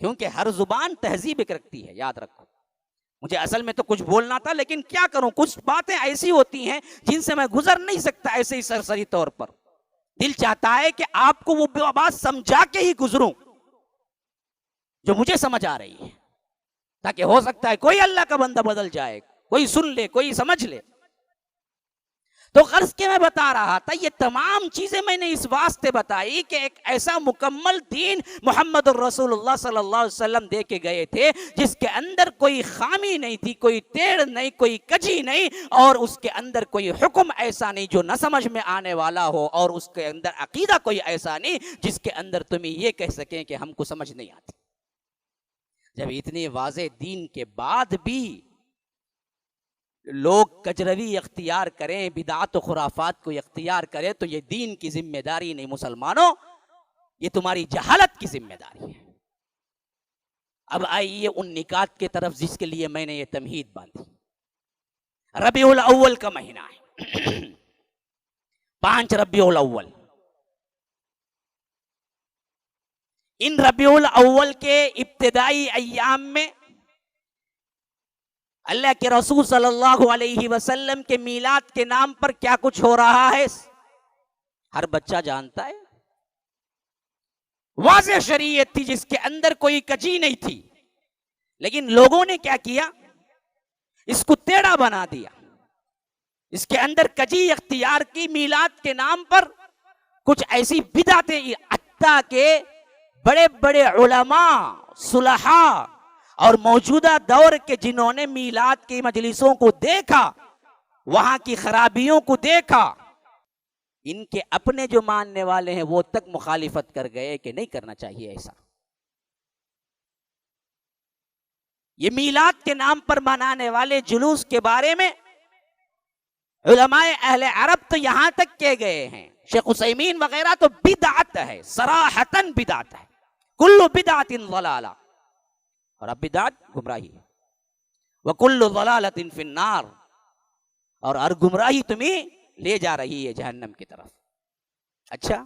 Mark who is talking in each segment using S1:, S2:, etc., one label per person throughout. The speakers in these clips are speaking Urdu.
S1: کیونکہ ہر زبان تہذیب ایک رکھتی ہے، یاد رکھو. مجھے اصل میں تو کچھ بولنا تھا، لیکن کیا کروں، کچھ باتیں ایسی ہوتی ہیں جن سے میں گزر نہیں سکتا ایسے ہی سرسری طور پر. دل چاہتا ہے کہ آپ کو وہ بات سمجھا کے ہی گزروں جو مجھے سمجھ آ رہی ہے، تاکہ ہو سکتا ہے کوئی اللہ کا بندہ بدل جائے، کوئی سن لے، کوئی سمجھ لے. تو غرض کے میں بتا رہا تھا، یہ تمام چیزیں میں نے اس واسطے بتائی کہ ایک ایسا مکمل دین محمد الرسول اللہ صلی اللہ علیہ وسلم دے کے گئے تھے جس کے اندر کوئی خامی نہیں تھی، کوئی ٹیڑھ نہیں، کوئی کجی نہیں، اور اس کے اندر کوئی حکم ایسا نہیں جو نہ سمجھ میں آنے والا ہو، اور اس کے اندر عقیدہ کوئی ایسا نہیں جس کے اندر تم یہ کہہ سکیں کہ ہم کو سمجھ نہیں آتی. جب اتنے واضح دین کے بعد بھی لوگ کجروی اختیار کریں، بدعات و خرافات کو اختیار کریں، تو یہ دین کی ذمہ داری نہیں مسلمانوں، یہ تمہاری جہالت کی ذمہ داری ہے. اب آئیے ان نکات کے طرف جس کے لیے میں نے یہ تمہید باندھی. ربیع الاول کا مہینہ ہے، 5 ربیع الاول. ان ربیع الاول کے ابتدائی ایام میں اللہ کے رسول صلی اللہ علیہ وسلم کے میلاد کے نام پر کیا کچھ ہو رہا ہے ہر بچہ جانتا ہے. واضح شریعت تھی جس کے اندر کوئی کجی نہیں تھی، لیکن لوگوں نے کیا کیا، اس کو ٹیڑھا بنا دیا، اس کے اندر کجی اختیار کی. میلاد کے نام پر کچھ ایسی بدعتیں، حتیٰ کہ بڑے بڑے علماء، صلحاء اور موجودہ دور کے جنہوں نے میلاد کی مجلسوں کو دیکھا، وہاں کی خرابیوں کو دیکھا، ان کے اپنے جو ماننے والے ہیں وہ تک مخالفت کر گئے کہ نہیں کرنا چاہیے ایسا. یہ میلاد کے نام پر منانے والے جلوس کے بارے میں علماء اہل عرب تو یہاں تک کہہ گئے ہیں، شیخ عثیمین وغیرہ، تو بدعت ہے، صراحتاً بدعت ہے، کل بدعت ضلالہ، اور اب بدعت گمراہی ہے، وَكُلُّ ضَلَالَةٍ فِي النَّارِ، اور ہر گمراہی تمہیں لے جا رہی ہے جہنم کی طرف. اچھا،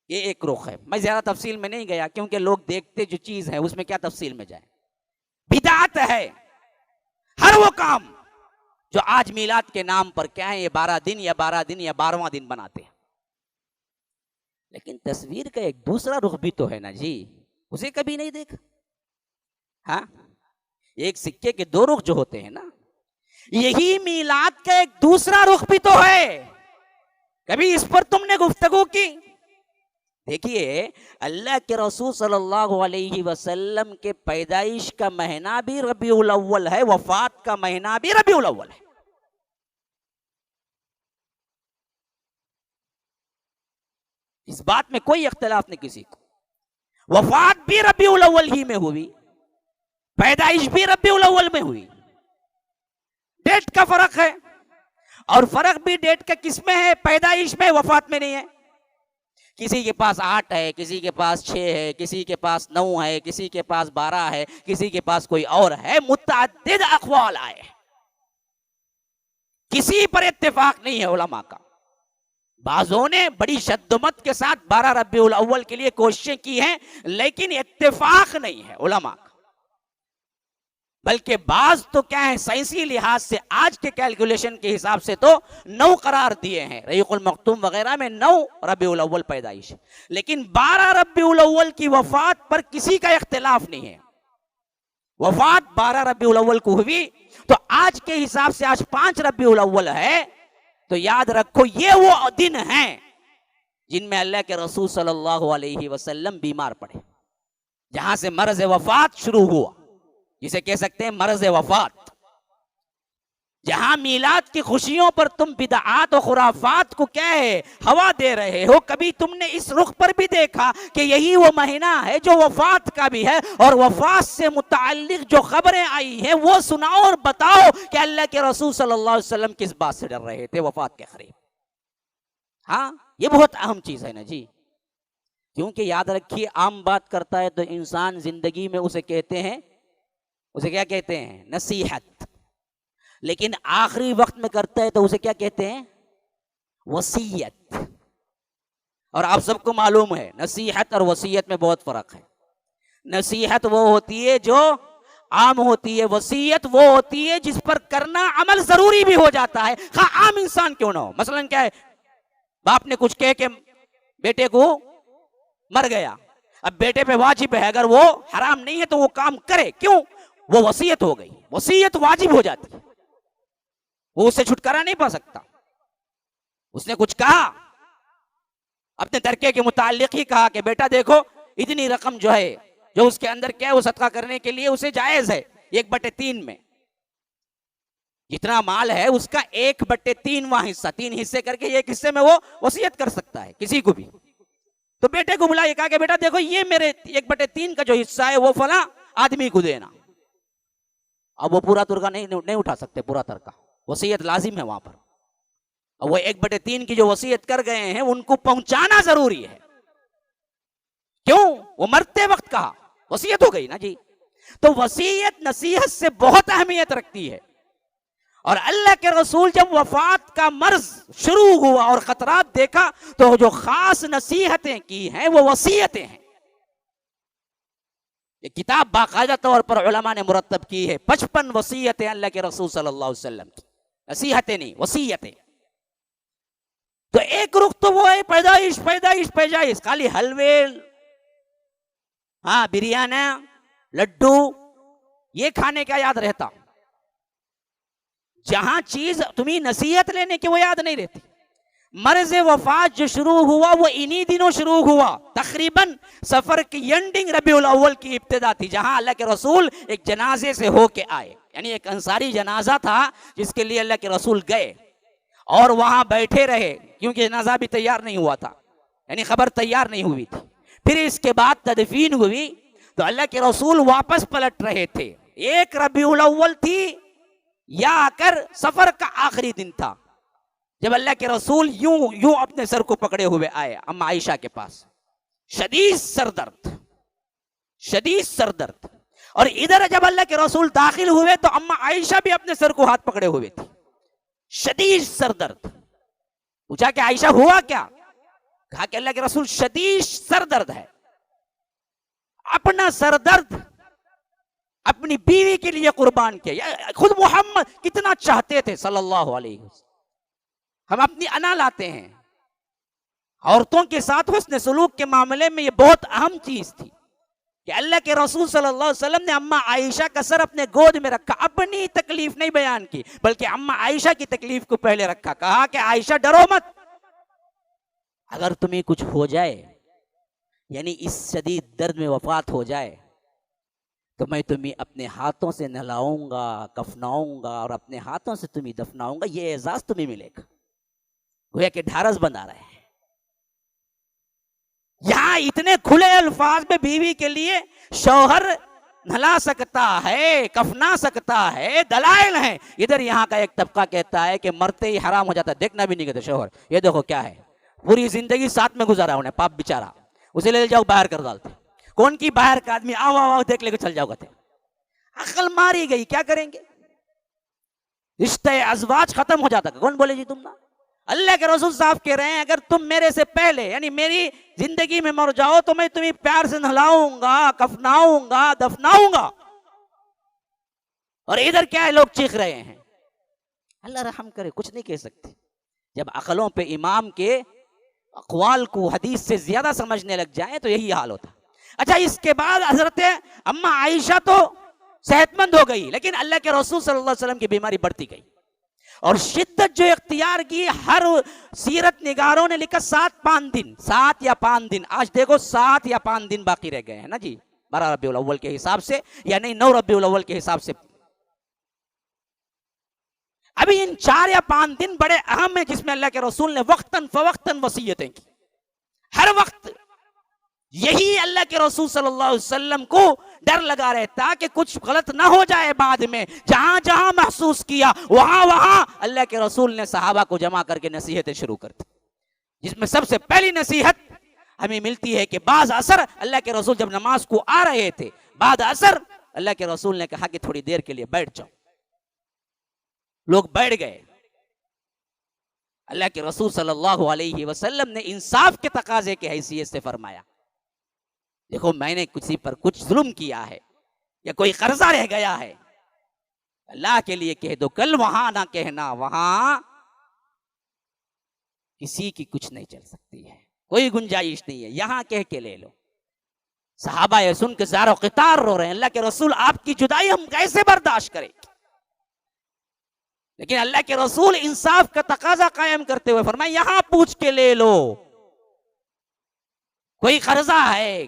S1: یہ ایک رخ ہے. میں زیادہ تفصیل میں نہیں گیا کیونکہ لوگ دیکھتے جو چیز ہے اس میں کیا تفصیل میں جائے. بدعت ہے ہر وہ کام جو آج میلاد کے نام پر کیا ہے، یہ 12 دن یا 12 دن یا 12واں دن بناتے ہیں. لیکن تصویر کا ایک دوسرا رخ بھی تو ہے نا جی، اسے کبھی نہیں دیکھا. ہاں، ایک سکے کے 2 رخ جو ہوتے ہیں نا، یہی میلاد کا ایک دوسرا رخ بھی تو ہے. کبھی اس پر تم نے گفتگو کی؟ دیکھیے، اللہ کے رسول صلی اللہ علیہ وسلم کے پیدائش کا مہینہ بھی ربیع الاول ہے، وفات کا مہینہ بھی ربیع الاول ہے. اس بات میں کوئی اختلاف نہیں کسی کو. وفات بھی ربیع الاول ہی میں ہوئی، پیدائش بھی ربیع الاول میں ہوئی. ڈیٹ کا فرق ہے، اور فرق بھی ڈیٹ کا کس میں ہے؟ پیدائش میں، وفات میں نہیں ہے. کسی کے پاس 8 ہے، کسی کے پاس 6 ہے، کسی کے پاس 9 ہے، کسی کے پاس 12 ہے، کسی کے پاس کوئی اور ہے. متعدد اقوال آئے، کسی پر اتفاق نہیں ہے علماء کا. بعضوں نے بڑی شدت کے ساتھ 12 ربیع الاول کے لیے کوششیں کی ہیں، لیکن اتفاق نہیں ہے علماء کا. بلکہ بعض تو کیا ہے، سائنسی لحاظ سے آج کے کیلکولیشن کے حساب سے تو 9 قرار دیے ہیں. رحیق المختوم وغیرہ میں 9 ربیع الاول پیدائش، لیکن 12 ربیع الاول کی وفات پر کسی کا اختلاف نہیں ہے. وفات 12 ربیع الاول کو ہوئی، تو آج کے حساب سے آج 5 ربیع الاول ہے. تو یاد رکھو، یہ وہ دن ہیں جن میں اللہ کے رسول صلی اللہ علیہ وسلم بیمار پڑے، جہاں سے مرض وفات شروع ہوا، جسے کہہ سکتے ہیں مرض وفات. جہاں میلاد کی خوشیوں پر تم بدعات و خرافات کو کیا ہے، ہوا دے رہے ہو، کبھی تم نے اس رخ پر بھی دیکھا کہ یہی وہ مہینہ ہے جو وفات کا بھی ہے، اور وفات سے متعلق جو خبریں آئی ہیں وہ سناؤ اور بتاؤ کہ اللہ کے رسول صلی اللہ علیہ وسلم کس بات سے ڈر رہے تھے وفات کے قریب. ہاں، یہ بہت اہم چیز ہے نا جی. کیونکہ یاد رکھیے، عام بات کرتا ہے تو انسان زندگی میں اسے کہتے ہیں، اسے کیا کہتے ہیں؟ نصیحت. لیکن آخری وقت میں کرتا ہے تو اسے کیا کہتے ہیں؟ وصیت. اور آپ سب کو معلوم ہے نصیحت اور وصیت میں بہت فرق ہے. نصیحت وہ ہوتی ہے جو عام ہوتی ہے، وصیت وہ ہوتی ہے جس پر کرنا عمل ضروری بھی ہو جاتا ہے، خواہ عام انسان کیوں نہ ہو۔ مثلا کیا ہے، باپ نے کچھ کہہ کے بیٹے کو مر گیا، اب بیٹے پہ واجب ہے، اگر وہ حرام نہیں ہے تو وہ کام کرے، کیوں؟ وہ وصیت ہو گئی، وصیت واجب ہو جاتی ہے، وہ اسے چھٹکارا نہیں پا سکتا۔ اس نے کچھ کہا، اپنے ترکے کے متعلق ہی کہا کہ بیٹا دیکھو اتنی رقم جو ہے، جو اس کے اندر کیا ہے وہ صدقہ کرنے کے لیے اسے جائز ہے 1/3 میں، جتنا مال ہے اس کا 1/3واں حصہ، 3 حصے کر کے 1 حصے میں وہ وصیت کر سکتا ہے کسی کو بھی۔ تو بیٹے کو بلایا، کہا کہ بیٹا دیکھو یہ میرے 1/3 کا جو حصہ ہے وہ فلاں آدمی کو دینا۔ اب وہ پورا ترکا نہیں اٹھا سکتے، پورا ترکا، وصیت لازم ہے وہاں پر، اور وہ 1/3 کی جو وصیت کر گئے ہیں ان کو پہنچانا ضروری ہے، کیوں؟ وہ مرتے وقت کہا، وصیت ہو گئی نا جی۔ تو وصیت نصیحت سے بہت اہمیت رکھتی ہے، اور اللہ کے رسول جب وفات کا مرض شروع ہوا اور خطرات دیکھا تو جو خاص نصیحتیں کی ہیں وہ وصیتیں ہیں۔ یہ کتاب باقاعدہ طور پر علماء نے مرتب کی ہے، 55 وصیتیں اللہ کے رسول صلی اللہ علیہ وسلم کی، نصیحتیں نہیں، وصیتیں۔ تو ایک رخ تو وہ ہے پیدائش پیدائش پیدائش، خالی حلوے، ہاں بریانی، لڈو، یہ کھانے کا یاد رہتا، جہاں چیز تمہیں نصیحت لینے کی وہ یاد نہیں رہتی۔ مرض وفات جو شروع ہوا وہ انہی دنوں شروع ہوا، تقریباً سفر کی اینڈنگ ربیع الاول کی ابتدا تھی، جہاں اللہ کے رسول ایک جنازے سے ہو کے آئے، یعنی ایک انصاری جنازہ تھا جس کے لیے اللہ کے رسول گئے اور وہاں بیٹھے رہے، کیونکہ جنازہ بھی تیار نہیں ہوا تھا، یعنی خبر تیار نہیں ہوئی تھی۔ پھر اس کے بعد تدفین ہوئی تو اللہ کے رسول واپس پلٹ رہے تھے، 1 ربیع الاول تھی یا آ کر سفر کا آخری دن تھا، جب اللہ کے رسول یوں اپنے سر کو پکڑے ہوئے آئے اما عائشہ کے پاس، شدید سر درد، اور ادھر جب اللہ کے رسول داخل ہوئے تو اما عائشہ بھی اپنے سر کو ہاتھ پکڑے ہوئے تھی، شدید سر درد۔ پوچھا کہ عائشہ ہوا کیا؟ کہا کہ اللہ کے رسول شدید سر درد ہے۔ اپنا سر درد اپنی بیوی کے لیے قربان کیا، خود محمد کتنا چاہتے تھے صلی اللہ علیہ وسلم۔ ہم اپنی انا لاتے ہیں، عورتوں کے ساتھ حسن سلوک کے معاملے میں یہ بہت اہم چیز تھی کہ اللہ کے رسول صلی اللہ علیہ وسلم نے اما عائشہ کا سر اپنے گود میں رکھا، اپنی تکلیف نہیں بیان کی بلکہ اما عائشہ کی تکلیف کو پہلے رکھا، کہا کہ عائشہ ڈرو مت، اگر تمہیں کچھ ہو جائے، یعنی اس شدید درد میں وفات ہو جائے، تو میں تمہیں اپنے ہاتھوں سے نہلاؤں گا، کفناؤں گا، اور اپنے ہاتھوں سے تمہیں دفناؤں گا، یہ اعزاز تمہیں ملے گا۔ گویا کہ ڈھارس بنا رہے ہیں۔ یہاں اتنے کھلے الفاظ میں بیوی کے لیے شوہر نہلا سکتا ہے، کفنا سکتا ہے، دلائل ہیں، ادھر یہاں کا ایک طبقہ کہتا ہے کہ مرتے ہی حرام ہو جاتا ہے، دیکھنا بھی نہیں کہتے شوہر، یہ دیکھو کیا ہے، پوری زندگی ساتھ میں گزارا انہیں، پاپ بیچارہ، اسے لے جاؤ باہر کر ڈالتے، کون کی باہر کا آدمی، آؤ آؤ دیکھ لے کے چل جاؤ گا، عقل ماری گئی، کیا کریں گے؟ رشتہ ازواج ختم ہو جاتا، کون بولے جی تم نا؟ اللہ کے رسول صاحب کہہ رہے ہیں اگر تم میرے سے پہلے یعنی میری زندگی میں مر جاؤ تو میں تمہیں پیار سے نہلاؤں گا، کفناؤں گا، دفناؤں گا، اور ادھر کیا ہے لوگ چیخ رہے ہیں۔ اللہ رحم کرے، کچھ نہیں کہہ سکتے، جب عقلوں پہ امام کے اقوال کو حدیث سے زیادہ سمجھنے لگ جائیں تو یہی حال ہوتا۔ اچھا، اس کے بعد حضرت اما عائشہ تو صحت مند ہو گئی، لیکن اللہ کے رسول صلی اللہ علیہ وسلم کی بیماری بڑھتی گئی، اور شدت جو اختیار کی، ہر سیرت نگاروں نے لکھا 7 یا 5 دن، آج دیکھو 7 یا 5 دن باقی رہ گئے ہیں نا جی، 12 ربیع الاول کے حساب سے، یا نہیں 9 ربیع الاول کے حساب سے۔ ابھی ان 4 یا 5 دن بڑے اہم ہیں جس میں اللہ کے رسول نے وقتاً فوقتاً وصیتیں کی، ہر وقت یہی اللہ کے رسول صلی اللہ علیہ وسلم کو ڈر لگا رہتا کہ کچھ غلط نہ ہو جائے بعد میں، جہاں جہاں محسوس کیا وہاں اللہ کے رسول نے صحابہ کو جمع کر کے نصیحتیں شروع کر دی، جس میں سب سے پہلی نصیحت ہمیں ملتی ہے کہ بعد عصر اللہ کے رسول جب نماز کو آ رہے تھے، بعد عصر اللہ کے رسول نے کہا کہ تھوڑی دیر کے لیے بیٹھ جاؤ، لوگ بیٹھ گئے۔ اللہ کے رسول صلی اللہ علیہ وسلم نے انصاف کے تقاضے کی حیثیت سے فرمایا دیکھو میں نے کسی پر کچھ ظلم کیا ہے یا کوئی قرضہ رہ گیا ہے، اللہ کے لیے کہہ دو، کل وہاں نہ کہنا، وہاں کسی کی کچھ نہیں چل سکتی ہے، کوئی گنجائش نہیں ہے، یہاں کہہ کے لے لو۔ صحابہ یہ سن کے زار و قطار رو رہے ہیں، اللہ کے رسول آپ کی جدائی ہم کیسے برداشت کریں؟ لیکن اللہ کے رسول انصاف کا تقاضا قائم کرتے ہوئے فرمایا یہاں پوچھ کے لے لو، کوئی قرضہ ہے،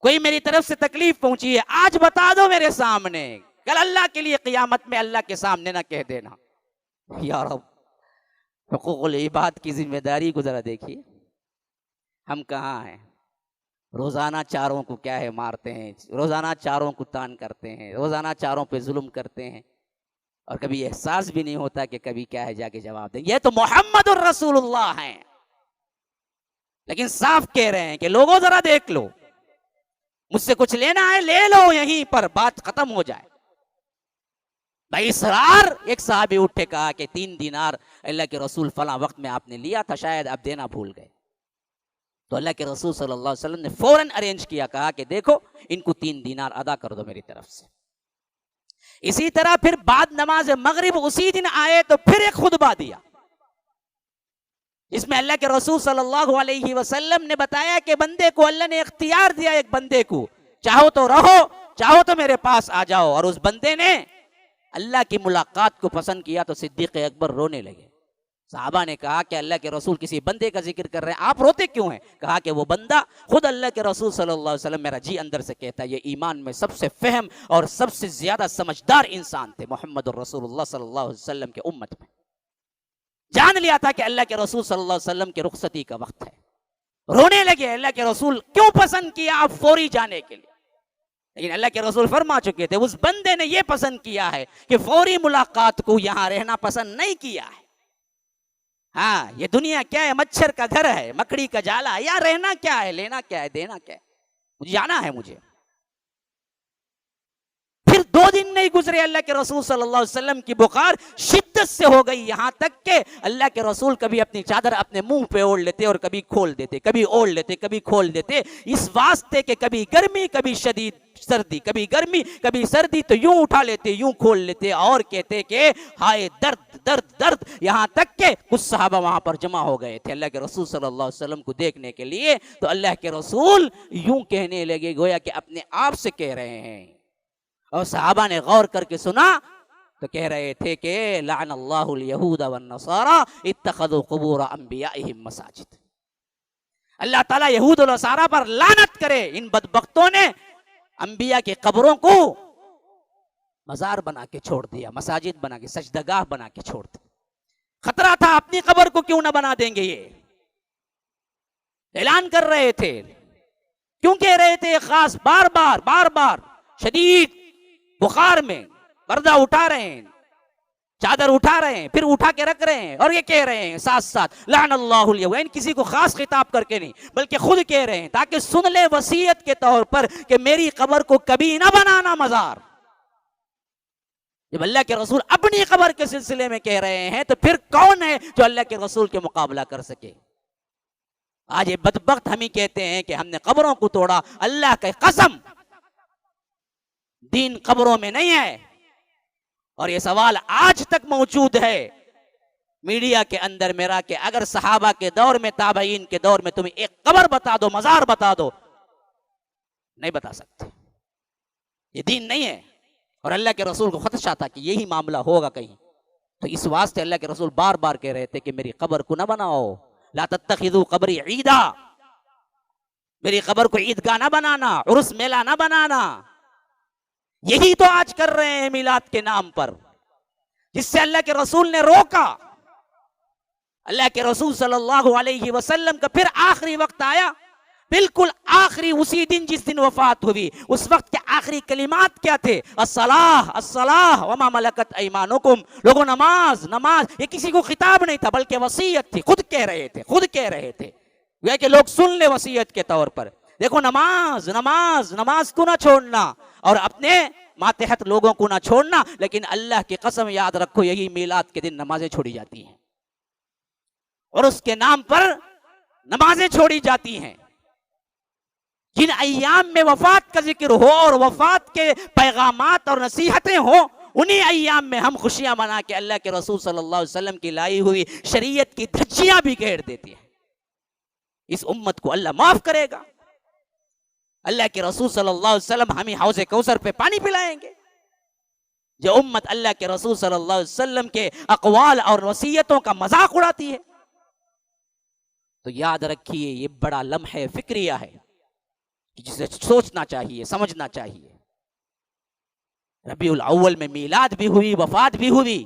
S1: کوئی میری طرف سے تکلیف پہنچی ہے، آج بتا دو میرے سامنے، کل اللہ کے لیے قیامت میں اللہ کے سامنے نہ کہہ دینا۔ یا رب، حقوق العباد کی ذمہ داری کو ذرا دیکھیے، ہم کہاں ہیں؟ روزانہ چاروں کو کیا ہے مارتے ہیں، روزانہ چاروں کو تان کرتے ہیں، روزانہ چاروں پہ ظلم کرتے ہیں، اور کبھی احساس بھی نہیں ہوتا کہ کبھی کیا ہے جا کے جواب دیں۔ یہ تو محمد الرسول اللہ ہیں، لیکن صاف کہہ رہے ہیں کہ لوگوں ذرا دیکھ لو، مجھ سے کچھ لینا ہے لے لو، یہیں پر بات ختم ہو جائے۔ بھائی اسرار، ایک صحابی اٹھے کہا کہ 3 دینار اللہ کے رسول فلاں وقت میں آپ نے لیا تھا، شاید آپ دینا بھول گئے۔ تو اللہ کے رسول صلی اللہ علیہ وسلم نے فوراً ارینج کیا، کہا کہ دیکھو ان کو 3 دینار ادا کر دو میری طرف سے۔ اسی طرح پھر بعد نماز مغرب اسی دن آئے تو پھر ایک خطبہ دیا، جس میں اللہ کے رسول صلی اللہ علیہ وسلم نے بتایا کہ بندے کو اللہ نے اختیار دیا، ایک بندے کو چاہو تو رہو، چاہو تو میرے پاس آ جاؤ۔ اور اس بندے نے اللہ کی ملاقات کو پسند کیا تو صدیق اکبر رونے لگے۔ صحابہ نے کہا کہ اللہ کے رسول کسی بندے کا ذکر کر رہے ہیں، آپ روتے کیوں ہیں؟ کہا کہ وہ بندہ خود اللہ کے رسول صلی اللہ علیہ وسلم میرا جی اندر سے کہتا ہے، یہ ایمان میں سب سے فہم اور سب سے زیادہ سمجھدار انسان تھے محمد الرسول اللہ صلی اللہ علیہ وسلم کے امت میں۔ جان لیا تھا کہ اللہ کے رسول صلی اللہ علیہ وسلم کی رخصتی کا وقت ہے، رونے لگے۔ اللہ کے رسول کیوں پسند کیا آپ فوری جانے کے لیے؟ لیکن اللہ کے رسول فرما چکے تھے اس بندے نے یہ پسند کیا ہے کہ فوری ملاقات کو یہاں رہنا پسند نہیں کیا ہے۔ ہاں، یہ دنیا کیا ہے؟ مچھر کا گھر ہے، مکڑی کا جالا ہے، یا رہنا کیا ہے، لینا کیا ہے، دینا کیا ہے، مجھے جانا ہے مجھے۔ پھر 2 دن نہیں گزرے، اللہ کے رسول صلی اللہ علیہ وسلم کی بخار شدت سے ہو گئی، یہاں تک کہ اللہ کے رسول کبھی اپنی چادر اپنے منہ پہ اوڑھ لیتے اور کبھی کھول دیتے، کبھی اوڑھ لیتے کبھی کھول دیتے، اس واسطے کہ کبھی گرمی کبھی شدید سردی، کبھی گرمی کبھی سردی، تو یوں اٹھا لیتے یوں کھول لیتے اور کہتے کہ ہائے درد درد درد۔ یہاں تک کہ کچھ صحابہ وہاں پر جمع ہو گئے تھے اللہ کے رسول صلی اللہ علیہ وسلم کو دیکھنے کے لیے، تو اللہ کے رسول یوں کہنے لگے گویا کہ اپنے آپ سے کہہ رہے ہیں، اور صحابہ نے غور کر کے سنا تو کہہ رہے تھے کہ لعن اللہ الیہود والنصارى اتخذوا قبور انبیائہم مساجد۔ اللہ تعالیٰ یہود و نصارہ پر لعنت کرے، ان بدبختوں نے انبیاء کی قبروں کو مزار بنا کے چھوڑ دیا، مساجد بنا کے، سجدگاہ بنا کے چھوڑ دیا۔ خطرہ تھا اپنی قبر کو کیوں نہ بنا دیں گے، یہ اعلان کر رہے تھے، کیوں کہہ رہے تھے؟ خاص بار بار شدید بخار میں پردہ اٹھا رہے ہیں، چادر اٹھا رہے ہیں، پھر اٹھا کے رکھ رہے ہیں، اور یہ کہہ رہے ہیں ساتھ ساتھ لعن اللہ الیہود، کسی کو خاص خطاب کر کے نہیں بلکہ خود کہہ رہے ہیں تاکہ سن لے وصیت کے طور پر کہ میری قبر کو کبھی نہ بنانا مزار۔ جب اللہ کے رسول اپنی قبر کے سلسلے میں کہہ رہے ہیں تو پھر کون ہے جو اللہ کے رسول کے مقابلہ کر سکے؟ آج یہ بدبخت ہم ہی کہتے ہیں کہ ہم نے قبروں کو توڑا، اللہ کی قسم دین قبروں میں نہیں ہے، اور یہ سوال آج تک موجود ہے میڈیا کے اندر میرا کہ اگر صحابہ کے دور میں، تابعین کے دور میں تمہیں ایک قبر بتا دو، مزار بتا دو، نہیں بتا سکتے، یہ دین نہیں ہے۔ اور اللہ کے رسول کو خدشہ تھا کہ یہی معاملہ ہوگا کہیں، تو اس واسطے اللہ کے رسول بار بار کہہ رہے تھے کہ میری قبر کو نہ بناؤ، لا تتخذوا قبری عیدا، میری قبر کو عیدگاہ نہ بنانا، عرس میلہ نہ بنانا۔ یہی تو آج کر رہے ہیں میلاد کے نام پر، جس سے اللہ کے رسول نے روکا۔ اللہ کے رسول صلی اللہ علیہ وسلم کا پھر آخری وقت آیا، بالکل آخری اسی دن جس دن وفات ہوئی، اس وقت کے آخری کلمات کیا تھے؟ الصلاۃ الصلاۃ وما ملکت ایمانکم، لوگوں نماز نماز، یہ کسی کو خطاب نہیں تھا بلکہ وصیت تھی، خود کہہ رہے تھے کہ لوگ سن لے وصیت کے طور پر، دیکھو نماز نماز نماز کو نہ چھوڑنا، اور اپنے ماتحت لوگوں کو نہ چھوڑنا، لیکن اللہ کی قسم یاد رکھو یہی میلاد کے دن نمازیں چھوڑی جاتی ہیں، اور اس کے نام پر نمازیں چھوڑی جاتی ہیں۔ جن ایام میں وفات کا ذکر ہو اور وفات کے پیغامات اور نصیحتیں ہوں، انہی ایام میں ہم خوشیاں منا کے اللہ کے رسول صلی اللہ علیہ وسلم کی لائی ہوئی شریعت کی دھجیاں بھی گھیر دیتی ہیں۔ اس امت کو اللہ معاف کرے گا۔ اللہ کے رسول صلی اللہ علیہ وسلم ہمیں حوض کوثر پہ پانی پلائیں گے۔ جو امت اللہ کے رسول صلی اللہ علیہ وسلم کے اقوال اور وصیتوں کا مذاق اڑاتی ہے، تو یاد رکھیے یہ بڑا لمحہ فکریہ ہے جسے سوچنا چاہیے، سمجھنا چاہیے۔ ربیع الاول میں میلاد بھی ہوئی، وفات بھی ہوئی،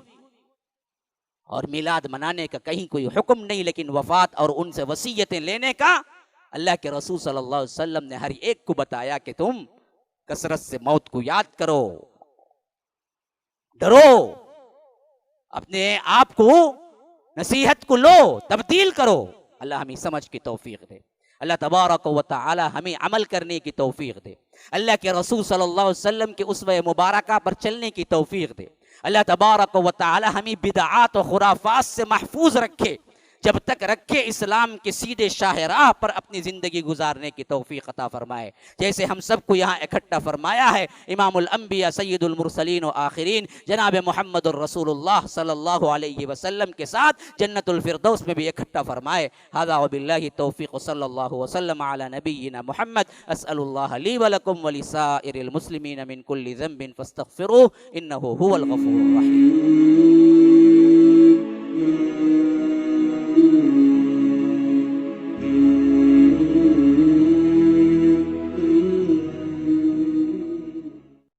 S1: اور میلاد منانے کا کہیں کوئی حکم نہیں، لیکن وفات اور ان سے وصیتیں لینے کا اللہ کے رسول صلی اللہ علیہ وسلم نے ہر ایک کو بتایا کہ تم کثرت سے موت کو یاد کرو، ڈرو، اپنے آپ کو نصیحت کو لو، تبدیل کرو۔ اللہ ہمیں سمجھ کی توفیق دے، اللہ تبارک و تعالی ہمیں عمل کرنے کی توفیق دے، اللہ کے رسول صلی اللہ علیہ وسلم کے اسوہ مبارکہ پر چلنے کی توفیق دے، اللہ تبارک و تعالی ہمیں بدعات و خرافات سے محفوظ رکھے، جب تک رکھے اسلام کے سیدھے شاہ راہ پر اپنی زندگی گزارنے کی توفیق عطا فرمائے۔ جیسے ہم سب کو یہاں اکٹھا فرمایا ہے امام الانبیاء سید المرسلین و آخرین جناب محمد الرسول اللہ صلی اللہ علیہ وسلم کے ساتھ جنت الفردوس میں بھی اکٹھا فرمائے۔ ھذا وباللہ التوفیق، صلی اللہ وسلم علی نبینا محمد۔ اسأل اللہ لی ولکم ولسائر المسلمین من کل ذنب فاستغفروہ انہ هو الغفور الرحیم۔